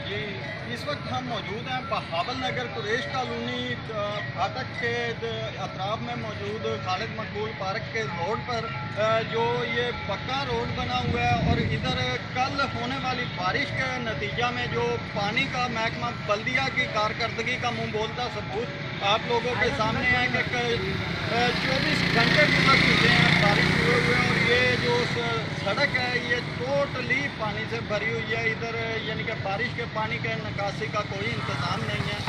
जी, इस वक्त हम मौजूद हैं बहावल नगर कुरैश कॉलोनी फाटक के अतराफ में मौजूद खालिद मकबूल पार्क के रोड पर जो ये पक्का रोड बना हुआ है और इधर कल होने वाली बारिश के नतीजा में जो पानी का महकमा बल्दिया की कारकर्दगी का मुंह बोलता सबूत आप लोगों के सामने है कि 24 घंटे गुजर चुके हैं बारिश हुए हुए और ये जो सड़क है ये टोटली पानी से भरी हुई है। इधर यानी कि बारिश के पानी के निकासी का कोई इंतज़ाम नहीं है।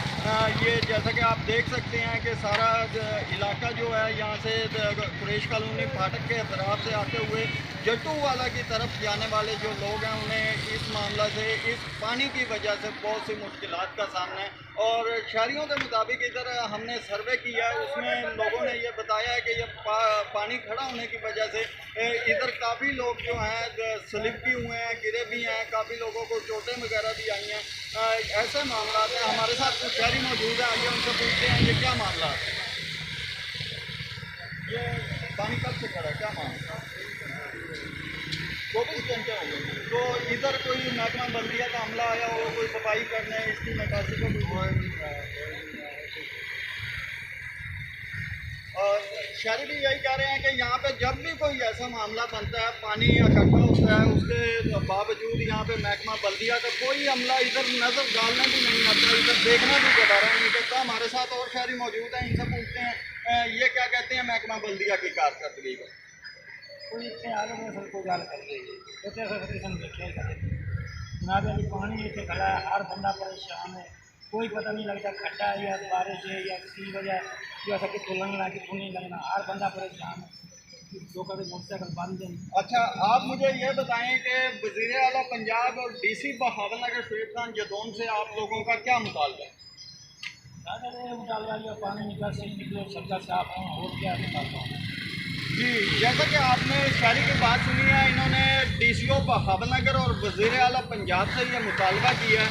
ये जैसा कि आप देख सकते हैं कि सारा इलाका जो है यहाँ से कुरैश कॉलोनी फाटक के अतराफ से आते हुए जट्टू वाला की तरफ जाने वाले जो लोग हैं उन्हें इस मामला से इस पानी की वजह से बहुत सी मुश्किलात का सामना है। और शहरियों के मुताबिक इधर हमने सर्वे किया है उसमें लोगों ने ये बताया है कि ये पानी खड़ा होने की वजह से इधर काफ़ी लोग जो हैं स्लिप भी हुए हैं, गिरे भी हैं, काफ़ी लोगों को चोटें वगैरह भी आई हैं। ऐसे मामला हैं। हमारे साथ कुछ शहरी मौजूद है, आइए उनसे पूछते हैं ये क्या मामला है। ये पानी कब से खड़ा है, क्या मामला? 24 घंटे हो गए। तो इधर कोई महकमा बल्दिया का हमला आया हो, कोई सफाई करने इसकी निकासी को और शहरी भी यही कह रहे हैं कि यहाँ पे जब भी कोई ऐसा मामला बनता है, पानी इकट्ठा होता है, उसके बावजूद यहाँ पे महकमा बल्दिया का कोई हमला इधर नज़र डालने भी नहीं आता, इधर देखना भी दोबारा नहीं करता। हमारे साथ और शहरी मौजूद हैं, इनसे पूछते हैं ये क्या कहते हैं महकमा बल्दिया की कारकर्दगी को। कोई इतने आगे में सबको गाल कर रही है जनाब अभी पानी इतने खड़ा है, हर बंदा परेशान है, कोई पता नहीं लगता खड्डा है या बारिश है या किसी वजह जो ऐसा कि लगना कि नहीं लगना, हर बंदा परेशान है। दो कभी मोटरसाइकिल बंद है। अच्छा, आप मुझे ये बताएं कि वज़ीर आला पंजाब और डीसी बहावल नगर शरीफ खान जदौन से आप लोगों का क्या मुतालबा है? मुतालबा पानी निकल से निकले सबका साफ हों और क्या बताता हूँ। जी, जैसा कि आपने शहरी की बात सुनी है, इन्होंने डीसीओ बहावल नगर और वज़ीर आला पंजाब से ये मुतालबा किया है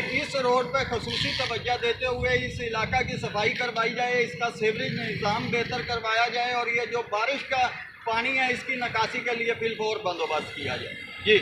कि इस रोड पर खसूसी तवज्जो देते हुए इस इलाका की सफाई करवाई जाए, इसका सीवरेज निज़ाम बेहतर करवाया जाए और ये जो बारिश का पानी है इसकी निकासी के लिए बिलफौर बंदोबस्त किया जाए। जी।